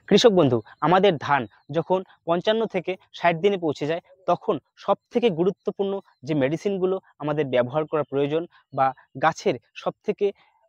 কৃষক বন্ধু, আমাদের ধান যখন ৫৫ থেকে ৬০ দিনে পৌঁছে যায়, তখন সবথেকে গুরুত্বপূর্ণ যে মেডিসিনগুলো আমাদের ব্যবহার করা প্রয়োজন, বা গাছের সবথেকে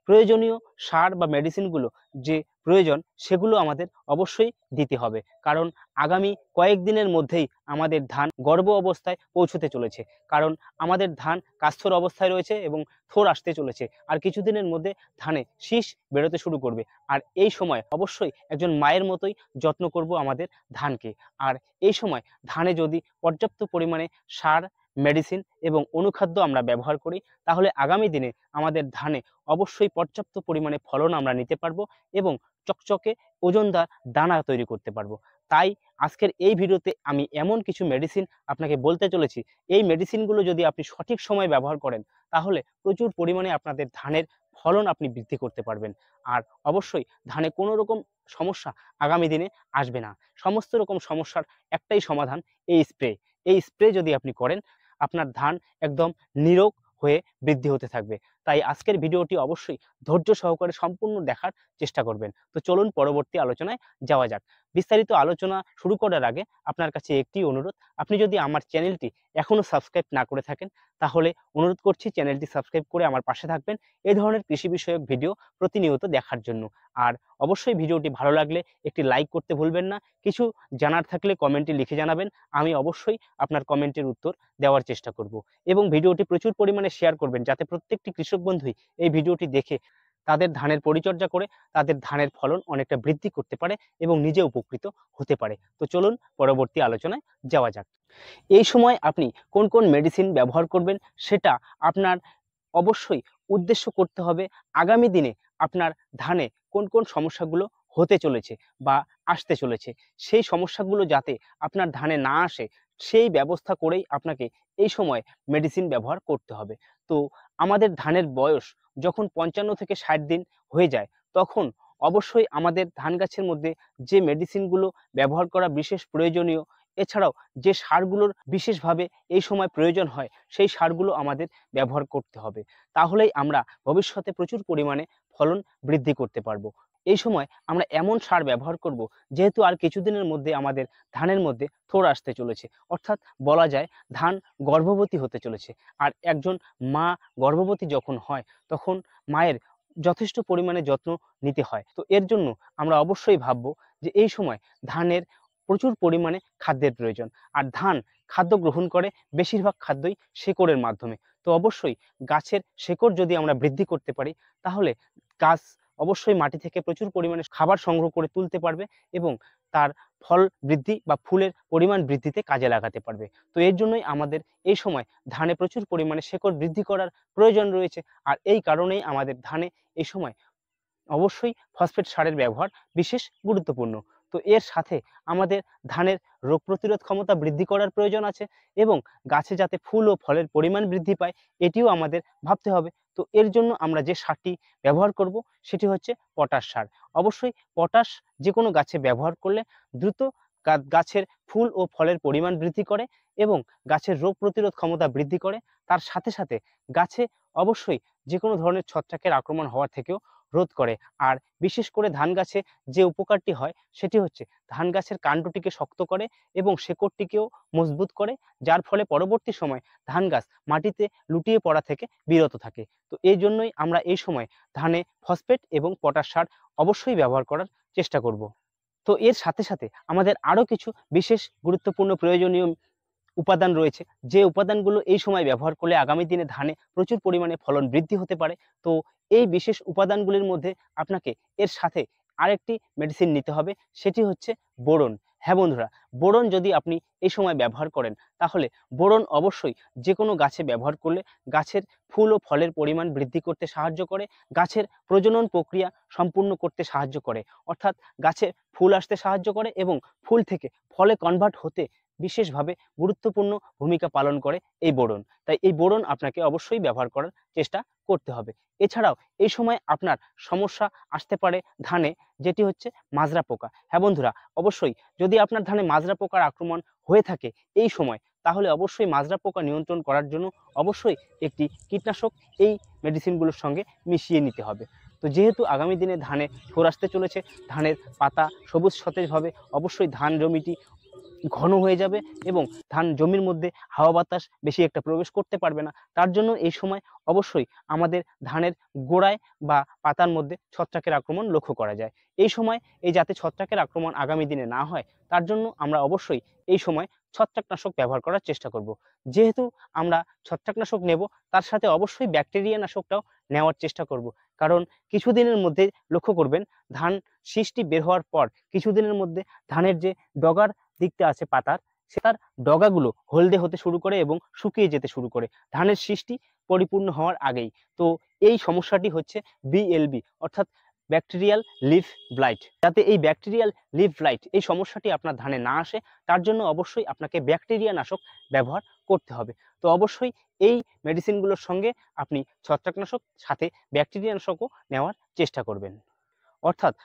প্রয়োজনীয় সার বা মেডিসিনগুলো যে প্রয়োজন, সেগুলো আমাদের অবশ্যই দিতে হবে। কারণ আগামী কয়েকদিনের মধ্যেই আমাদের ধান গর্ভ অবস্থায় পৌঁছতে চলেছে। কারণ আমাদের ধান কাস্থর অবস্থায় রয়েছে এবং থোর আসতে চলেছে। আর কিছুদিনের মধ্যে ধানে শীষ বেরোতে শুরু করবে। আর এই সময় অবশ্যই একজন মায়ের মতোই যত্ন করব আমাদের ধানকে। আর এই সময় ধানে যদি পর্যাপ্ত পরিমাণে সার, মেডিসিন এবং অনুখাদ্য আমরা ব্যবহার করি, তাহলে আগামী দিনে আমাদের ধানে অবশ্যই পর্যাপ্ত পরিমাণে ফলন আমরা নিতে পারবো এবং চকচকে ওজনদার দানা তৈরি করতে পারবো। তাই আজকের এই ভিডিওতে আমি এমন কিছু মেডিসিন আপনাকে বলতে চলেছি। এই মেডিসিনগুলো যদি আপনি সঠিক সময়ে ব্যবহার করেন, তাহলে প্রচুর পরিমাণে আপনাদের ধানের ফলন আপনি বৃদ্ধি করতে পারবেন। আর অবশ্যই ধানে কোনো রকম সমস্যা আগামী দিনে আসবে না। সমস্ত রকম সমস্যার একটাই সমাধান, এই স্প্রে। এই স্প্রে যদি আপনি করেন, আপনার ধান একদম নিরোগ হয়ে বৃদ্ধি হতে থাকবে। তাই আজকের ভিডিওটি অবশ্যই ধৈর্য সহকারে সম্পূর্ণ দেখার চেষ্টা করবেন। তো চলুন পরবর্তী আলোচনায় যাওয়া যাক। বিস্তারিত আলোচনা শুরু করার আগে আপনার কাছে একটি অনুরোধ, আপনি যদি আমার চ্যানেলটি এখনও সাবস্ক্রাইব না করে থাকেন, তাহলে অনুরোধ করছি চ্যানেলটি সাবস্ক্রাইব করে আমার পাশে থাকবেন এই ধরনের কৃষি বিষয়ক ভিডিও প্রতিনিয়ত দেখার জন্য। আর অবশ্যই ভিডিওটি ভালো লাগলে একটি লাইক করতে ভুলবেন না। কিছু জানার থাকলে কমেন্টে লিখে জানাবেন, আমি অবশ্যই আপনার কমেন্টের উত্তর দেওয়ার চেষ্টা করব। এবং ভিডিওটি প্রচুর পরিমাণে শেয়ার করবেন, যাতে প্রত্যেকটি কৃষক বন্ধুই এই ভিডিওটি দেখে তাদের ধানের পরিচর্যা করে তাদের ধানের ফলন অনেকটা বৃদ্ধি করতে পারে এবং নিজে উপকৃত হতে পারে। তো চলুন পরবর্তী আলোচনায় যাওয়া যাক। এই সময় আপনি কোন কোন মেডিসিন ব্যবহার করবেন, সেটা আপনার অবশ্যই উদ্দেশ্য করতে হবে আগামী দিনে আপনার ধানে কোন কোন সমস্যাগুলো হতে চলেছে বা আসতে চলেছে। সেই সমস্যাগুলো যাতে আপনার ধানে না আসে, সেই ব্যবস্থা করেই আপনাকে এই সময় মেডিসিন ব্যবহার করতে হবে। তো আমাদের ধানের বয়স যখন ৫৫ থেকে ৬০ দিন হয়ে যায়, তখন অবশ্যই আমাদের ধান গাছের মধ্যে যে মেডিসিনগুলো ব্যবহার করা বিশেষ প্রয়োজনীয়, এছাড়াও যে সারগুলোর বিশেষভাবে এই সময় প্রয়োজন হয়, সেই সারগুলো আমাদের ব্যবহার করতে হবে। তাহলেই আমরা ভবিষ্যতে প্রচুর পরিমাণে ফলন বৃদ্ধি করতে পারবো। এই সময় আমরা এমন সার ব্যবহার করব, যেহেতু আর কিছুদিনের মধ্যে আমাদের ধানের মধ্যে থোড় আসতে চলেছে, অর্থাৎ বলা যায় ধান গর্ভবতী হতে চলেছে। আর একজন মা গর্ভবতী যখন হয়, তখন মায়ের যথেষ্ট পরিমাণে যত্ন নিতে হয়। তো এর জন্য আমরা অবশ্যই ভাববো যে এই সময় ধানের প্রচুর পরিমাণে খাদ্যের প্রয়োজন। আর ধান খাদ্য গ্রহণ করে বেশিরভাগ খাদ্যই শেকড়ের মাধ্যমে। তো অবশ্যই গাছের শেকড় যদি আমরা বৃদ্ধি করতে পারি, তাহলে গাছ অবশ্যই মাটি থেকে প্রচুর পরিমাণে খাবার সংগ্রহ করে তুলতে পারবে এবং তার ফল বৃদ্ধি বা ফুলের পরিমাণ বৃদ্ধিতে কাজে লাগাতে পারবে। তো এর জন্যই আমাদের এই সময় ধানে প্রচুর পরিমাণে শেকড় বৃদ্ধি করার প্রয়োজন রয়েছে। আর এই কারণেই আমাদের ধানে এই সময় অবশ্যই ফসফেট সারের ব্যবহার বিশেষ গুরুত্বপূর্ণ। তো এর সাথে আমাদের ধানের রোগ প্রতিরোধ ক্ষমতা বৃদ্ধি করার প্রয়োজন আছে এবং গাছে যাতে ফুল ও ফলের পরিমাণ বৃদ্ধি পায়, এটিও আমাদের ভাবতে হবে। তো এর জন্য আমরা যে সারটি ব্যবহার করব, সেটি হচ্ছে পটাশ সার। অবশ্যই পটাশ যে কোনো গাছে ব্যবহার করলে দ্রুত গাছের ফুল ও ফলের পরিমাণ বৃদ্ধি করে এবং গাছের রোগ প্রতিরোধ ক্ষমতা বৃদ্ধি করে। তার সাথে সাথে গাছে অবশ্যই যে কোনো ধরনের ছত্রাকের আক্রমণ হওয়া থেকেও রোধ করে। আর বিশেষ করে ধান গাছে যে উপকারটি হয়, সেটি হচ্ছে ধান গাছের কাণ্ডটিকে শক্ত করে এবং শেকড়টিকেও মজবুত করে, যার ফলে পরবর্তী সময় ধান গাছ মাটিতে লুটিয়ে পড়া থেকে বিরত থাকে। তো এই জন্যই আমরা এই সময় ধানে ফসফেট এবং পটাশ সার অবশ্যই ব্যবহার করার চেষ্টা করব। তো এর সাথে সাথে আমাদের আরও কিছু বিশেষ গুরুত্বপূর্ণ প্রয়োজনীয় উপাদান রয়েছে, যে উপাদানগুলো এই সময় ব্যবহার করলে আগামী দিনে ধানে প্রচুর পরিমাণে ফলন বৃদ্ধি হতে পারে। তো এই বিশেষ উপাদানগুলির মধ্যে আপনাকে এর সাথে আরেকটি মেডিসিন নিতে হবে, সেটি হচ্ছে বোরন। হ্যাঁ বন্ধুরা, বোরন যদি আপনি এই সময় ব্যবহার করেন, তাহলে বোরন অবশ্যই যে কোনো গাছে ব্যবহার করলে গাছের ফুল ও ফলের পরিমাণ বৃদ্ধি করতে সাহায্য করে, গাছের প্রজনন প্রক্রিয়া সম্পূর্ণ করতে সাহায্য করে, অর্থাৎ গাছে ফুল আসতে সাহায্য করে এবং ফুল থেকে ফলে কনভার্ট হতে বিশেষভাবে গুরুত্বপূর্ণ ভূমিকা পালন করে এই বোরন। তাই এই বোরন আপনাকে অবশ্যই ব্যবহার করার চেষ্টা করতে হবে। এছাড়াও এই সময় আপনার সমস্যা আসতে পারে ধানে, যেটি হচ্ছে মাজরা পোকা। হ্যাঁ বন্ধুরা, অবশ্যই যদি আপনার ধানে মাজরা পোকার আক্রমণ হয়ে থাকে এই সময়, তাহলে অবশ্যই মাজরা পোকা নিয়ন্ত্রণ করার জন্য অবশ্যই একটি কীটনাশক এই মেডিসিনগুলোর সঙ্গে মিশিয়ে নিতে হবে। তো যেহেতু আগামী দিনে ধানে ফোর আসতে চলেছে, ধানের পাতা সবুজ সতেজ হবে, অবশ্যই ধান জমিটি ঘন হয়ে যাবে এবং ধান জমির মধ্যে হাওয়া বাতাস বেশি একটা প্রবেশ করতে পারবে না। তার জন্য এই সময় অবশ্যই আমাদের ধানের গোড়ায় বা পাতার মধ্যে ছত্রাকের আক্রমণ লক্ষ্য করা যায়। এই সময় যাতে ছত্রাকের আক্রমণ আগামী দিনে না হয় তার জন্য আমরা অবশ্যই এই সময় ছত্রাকনাশক ব্যবহার করার চেষ্টা করব। যেহেতু আমরা ছত্রাকনাশক নেব, তার সাথে অবশ্যই ব্যাকটেরিয়া নাশকটাও নেওয়ার চেষ্টা করব। কারণ কিছুদিনের মধ্যে লক্ষ্য করবেন ধান শীষটি বের হওয়ার পর কিছুদিনের মধ্যে ধানের যে ডগার দিকটা আছে পাতার, সেটার ডগাগুলো হলদে হতে শুরু করে এবং শুকিয়ে যেতে শুরু করে ধানের শীষটি পরিপূর্ণ হওয়ার আগেই। তো এই সমস্যাটি হচ্ছে বিএলবি অর্থাৎ ব্যাকটেরিয়াল লিফ ব্লাইট। যাতে এই ব্যাকটেরিয়াল লিফ ব্লাইট এই সমস্যাটি আপনার ধানে না আসে তার জন্য অবশ্যই আপনাকে ব্যাকটেরিয়া নাশক ব্যবহার করতে হবে। তো অবশ্যই এই মেডিসিনগুলোর সঙ্গে আপনি ছত্রাকনাশক সাথে ব্যাকটেরিয়া নাশকও নেওয়ার চেষ্টা করবেন। অর্থাৎ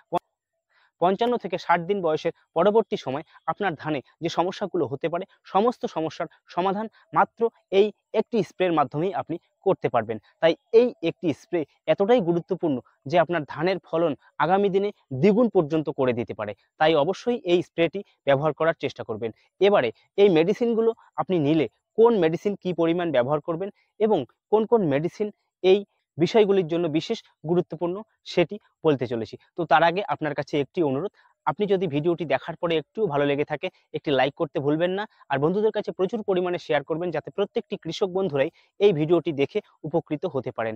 55 থেকে 60 দিন বয়সের পরবর্তী সময় আপনার ধানে যে সমস্যাগুলো হতে পারে সমস্ত সমস্যার সমাধান মাত্র এই একটি স্প্রের মাধ্যমেই আপনি করতে পারবেন। তাই এই একটি স্প্রে এতটাই গুরুত্বপূর্ণ যে আপনার ধানের ফলন আগামী দিনে দ্বিগুণ পর্যন্ত করে দিতে পারে। তাই অবশ্যই এই স্প্রেটি ব্যবহার করার চেষ্টা করবেন। এবারে এই মেডিসিনগুলো আপনি নিলে কোন মেডিসিন কি পরিমাণ ব্যবহার করবেন এবং কোন কোন মেডিসিন এই বিষয়গুলির জন্য বিশেষ গুরুত্বপূর্ণ সেটি বলতে চলেছি। তো তার আগে আপনার কাছে একটি অনুরোধ, আপনি যদি ভিডিওটি দেখার পরে একটুও ভালো লেগে থাকে একটি লাইক করতে ভুলবেন না, আর বন্ধুদের কাছে প্রচুর পরিমাণে শেয়ার করবেন যাতে প্রত্যেকটি কৃষক বন্ধুরাই এই ভিডিওটি দেখে উপকৃত হতে পারেন।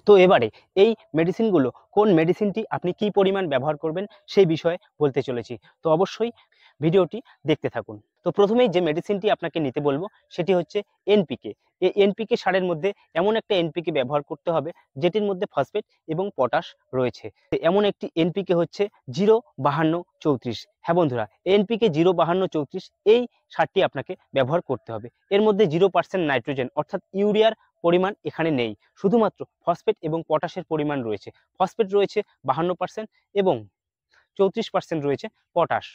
তো এবারে এই মেডিসিনগুলো কোন মেডিসিনটি আপনি কি পরিমাণ ব্যবহার করবেন সেই বিষয়ে বলতে চলেছি। তো অবশ্যই ভিডিওটি দেখতে থাকুন। তো প্রথমেই যে মেডিসিনটি আপনাকে নিতে বলবো সেটি হচ্ছে এনপিকে। এই এনপিকে সারের মধ্যে এমন একটা এনপিকে ব্যবহার করতে হবে যেটির মধ্যে ফসফেট এবং পটাশ রয়েছে। এমন একটি এনপিকে হচ্ছে 05234। হ্যাঁ বন্ধুরা, এনপিকে 05234 এই সারটি আপনাকে ব্যবহার করতে হবে। এর মধ্যে 0% নাইট্রোজেন অর্থাৎ ইউরিয়ার পরিমাণ এখানে নেই, শুধুমাত্র ফসফেট এবং পটাশের পরিমাণ রয়েছে। ফসফেট রয়েছে 52% এবং 34% রয়েছে পটাশ।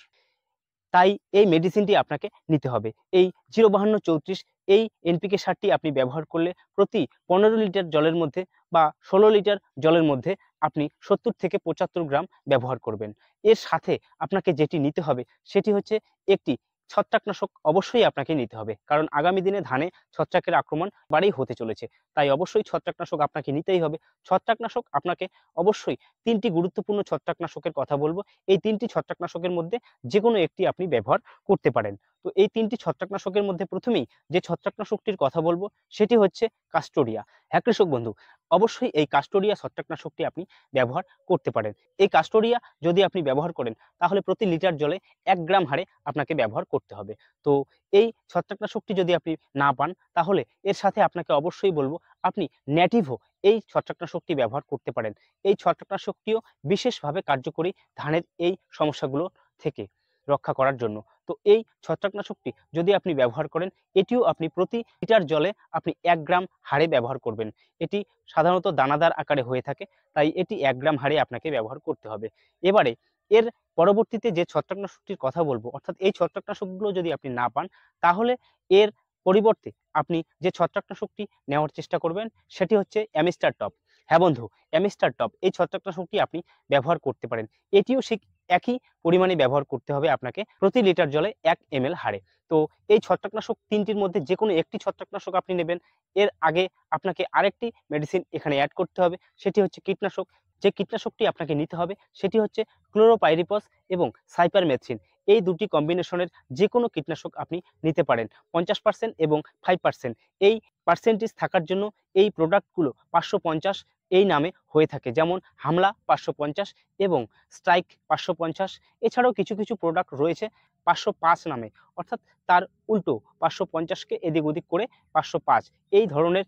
তাই এই মেডিসিনটি আপনাকে নিতে হবে। এই 05234 এই এনপিকে সারটি আপনি ব্যবহার করলে প্রতি 15 লিটার জলের মধ্যে বা 16 লিটার জলের মধ্যে আপনি 70 থেকে 75 গ্রাম ব্যবহার করবেন। এর সাথে আপনাকে যেটি নিতে হবে সেটি হচ্ছে একটি ছত্রাকনাশক অবশ্যই আপনাকে নিতে হবে, কারণ আগামী দিনে ধানে ছত্রাকের আক্রমণ বাড়েই হতে চলেছে। তাই অবশ্যই ছত্রাকনাশক আপনাকে নিতেই হবে। ছত্রাকনাশক আপনাকে অবশ্যই 3টি গুরুত্বপূর্ণ ছত্রাকনাশকের কথা বলবো। এই 3টি ছত্রাকনাশকের মধ্যে যে কোনো একটি আপনি ব্যবহার করতে পারেন। তো এই 3টি ছত্রাকনাশকের মধ্যে প্রথমেই যে ছত্রাকনাশকটির কথা বলবো সেটি হচ্ছে কাস্টোরিয়া। হ্যাঁ কৃষক বন্ধু, অবশ্যই এই কাস্টোরিয়া ছত্রাকনাশকটি আপনি ব্যবহার করতে পারেন। এই কাস্টোরিয়া যদি আপনি ব্যবহার করেন তাহলে প্রতি লিটার জলে 1 গ্রাম হারে আপনাকে ব্যবহার করতে হবে। তো এই ছত্রাকনাশকটি যদি আপনি না পান তাহলে এর সাথে আপনাকে অবশ্যই বলবো আপনি ন্যাটিভো এই ছত্রাকনাশকটি ব্যবহার করতে পারেন। এই ছত্রাকনাশকটিও বিশেষভাবে কার্যকরী ধানের এই সমস্যাগুলো থেকে রক্ষা করার জন্য। তো এই ছত্রাকনাশকটি যদি আপনি ব্যবহার করেন এটিও আপনি প্রতি লিটার জলে আপনি 1 গ্রাম হারে ব্যবহার করবেন। এটি সাধারণত দানাদার আকারে হয়ে থাকে, তাই এটি 1 গ্রাম হারে আপনাকে ব্যবহার করতে হবে। এবারে এর পরবর্তীতে যে ছত্রাকনাশকটির কথা বলবো অর্থাৎ এই ছত্রাকনাশকগুলো যদি আপনি না পান তাহলে এর পরিবর্তে আপনি যে ছত্রাকনাশকটি নেওয়ার চেষ্টা করবেন সেটি হচ্ছে অ্যামিস্টার টপ। হ্যাঁ বন্ধু, অ্যামিস্টার টপ এই ছত্রাকনাশকটি আপনি ব্যবহার করতে পারেন। এটিও একই পরিমাণে ব্যবহার করতে হবে আপনাকে প্রতি লিটার জলে 1 ml হারে। তো এই ছত্রাকনাশক 3টির মধ্যে যে কোনো একটি ছত্রাকনাশক আপনি নেবেন। এর আগে আপনাকে আরেকটি মেডিসিন এখানে অ্যাড করতে হবে, সেটি হচ্ছে কীটনাশক। যে কীটনাশকটি আপনাকে নিতে হবে সেটি হচ্ছে ক্লোরোপাইরিফস এবং সাইপারমেথ্রিন। এই দুটি কম্বিনেশনের যে কোনো কীটনাশক আপনি নিতে পারেন। 50% এবং 5% এই পার্সেন্টেজ থাকার জন্য এই প্রোডাক্টগুলো 550 এই নামে হয়ে থাকে, যেমন হামলা 550 এবং স্ট্রাইক 550। এছাড়াও কিছু কিছু প্রোডাক্ট রয়েছে 505 নামে, অর্থাৎ তার উল্টো 550কে এদিক ওদিক করে 505। এই ধরনের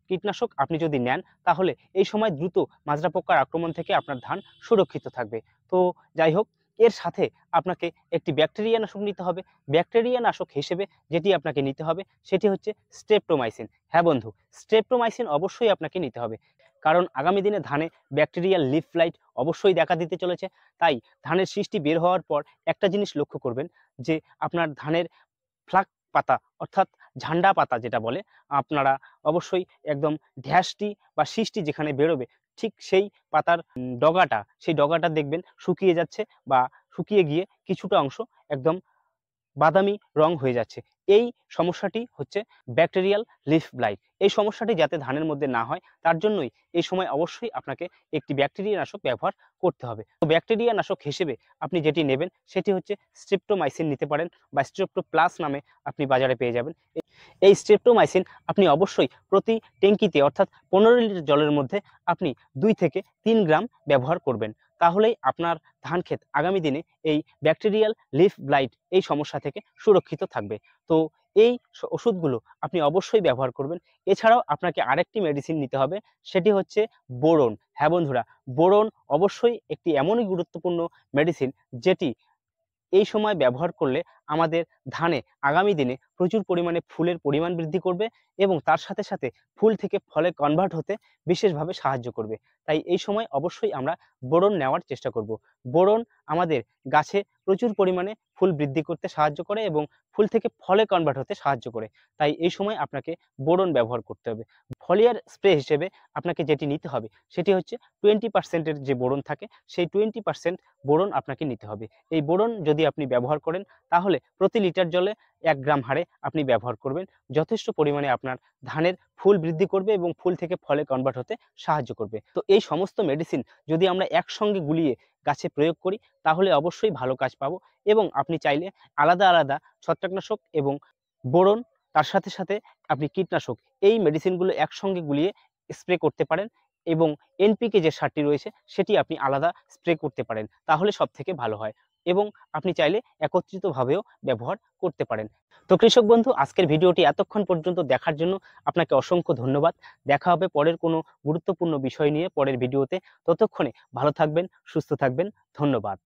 কীটনাশক আপনি যদি নেন তাহলে এই সময় দ্রুত মাজরা পোকার আক্রমণ থেকে আপনার ধান সুরক্ষিত থাকবে। তো যাই হোক, এর সাথে আপনাকে একটি ব্যাকটেরিয়া নাশক নিতে হবে। ব্যাকটেরিয়া নাশক হিসেবে যেটি আপনাকে নিতে হবে সেটি হচ্ছে স্ট্রেপ্টোমাইসিন। হ্যাঁ বন্ধু, স্ট্রেপ্টোমাইসিন অবশ্যই আপনাকে নিতে হবে, কারণ আগামী দিনে ধানে ব্যাকটেরিয়াল লিফ ব্লাইট অবশ্যই দেখা দিতে চলেছে। তাই ধানের সৃষ্টি বের হওয়ার পর একটা জিনিস লক্ষ্য করবেন যে আপনার ধানের ফ্লাক পাতা অর্থাৎ ঝান্ডা পাতা যেটা বলে, আপনারা অবশ্যই একদম ঢ্যাসটি বা শীষটি যেখানে বেরোবে ঠিক সেই পাতার সেই ডগাটা দেখবেন শুকিয়ে যাচ্ছে বা শুকিয়ে গিয়ে কিছুটা অংশ একদম বাদামি রং হয়ে যাচ্ছে। এই সমস্যাটি হচ্ছে ব্যাকটেরিয়াল লিফ ব্লাইট। এই সমস্যাটি যাতে ধানের মধ্যে না হয় তার জন্যই এই সময় অবশ্যই আপনাকে একটি ব্যাকটেরিয়া নাশক ব্যবহার করতে হবে। তো ব্যাকটেরিয়া নাশক হিসেবে আপনি যেটি নেবেন সেটি হচ্ছে স্ট্রেপ্টোমাইসিন নিতে পারেন বা স্ট্রেপ্টো প্লাস নামে আপনি বাজারে পেয়ে যাবেন। এই স্ট্রেপ্টোমাইসিন আপনি অবশ্যই প্রতি ট্যাঙ্কিতে অর্থাৎ 15 লিটার জলের মধ্যে আপনি 2 থেকে 3 গ্রাম ব্যবহার করবেন। তাহলেই আপনার ধান ক্ষেত আগামী দিনে এই ব্যাকটেরিয়াল লিফ ব্লাইট এই সমস্যা থেকে সুরক্ষিত থাকবে। তো এই ওষুধগুলো আপনি অবশ্যই ব্যবহার করবেন। এছাড়াও আপনাকে আরেকটি মেডিসিন নিতে হবে, সেটি হচ্ছে বোরন। হ্যাঁ বন্ধুরা, বোরন অবশ্যই একটি এমনই গুরুত্বপূর্ণ মেডিসিন যেটি এই সময় ব্যবহার করলে আমাদের ধানে আগামী দিনে প্রচুর পরিমাণে ফুলের পরিমাণ বৃদ্ধি করবে এবং তার সাথে সাথে ফুল থেকে ফলে কনভার্ট হতে বিশেষভাবে সাহায্য করবে। তাই এই সময় অবশ্যই আমরা বোরন নেওয়ার চেষ্টা করব। বোরন আমাদের গাছে প্রচুর পরিমাণে ফুল বৃদ্ধি করতে সাহায্য করে এবং ফুল থেকে ফলে কনভার্ট হতে সাহায্য করে। তাই এই সময় আপনাকে বোরন ব্যবহার করতে হবে। ফলিয়ার স্প্রে হিসেবে আপনাকে যেটি নিতে হবে সেটি হচ্ছে 20% যে বোরন থাকে সেই 20% বোরন আপনাকে নিতে হবে। এই বোরন যদি আপনি ব্যবহার করেন তাহলে প্রতি লিটার জলে 1 গ্রাম হারে আপনি ব্যবহার করবেন। যথেষ্ট পরিমাণে আপনার ধানের ফুল বৃদ্ধি করবে এবং ফুল থেকে ফলে কনভার্ট হতে সাহায্য করবে। তো এই সমস্ত মেডিসিন যদি আমরা একসঙ্গে গুলিয়ে গাছে প্রয়োগ করি তাহলে অবশ্যই ভালো কাজ পাবো এবং আপনি চাইলে আলাদা আলাদা ছত্রাকনাশক এবং বোরন তার সাথে সাথে আপনি কীটনাশক এই মেডিসিনগুলো একসঙ্গে গুলিয়ে স্প্রে করতে পারেন এবং এনপিকে যে সারটি রয়েছে সেটি আপনি আলাদা স্প্রে করতে পারেন, তাহলে সবথেকে ভালো হয় এবং আপনি চাইলে একত্রিতভাবেও ব্যবহার করতে পারেন। তো কৃষক বন্ধু, আজকের ভিডিওটি এতক্ষণ পর্যন্ত দেখার জন্য আপনাকে অসংখ্য ধন্যবাদ। দেখা হবে পরের কোনো গুরুত্বপূর্ণ বিষয় নিয়ে পরের ভিডিওতে। ততক্ষণে ভালো থাকবেন, সুস্থ থাকবেন। ধন্যবাদ।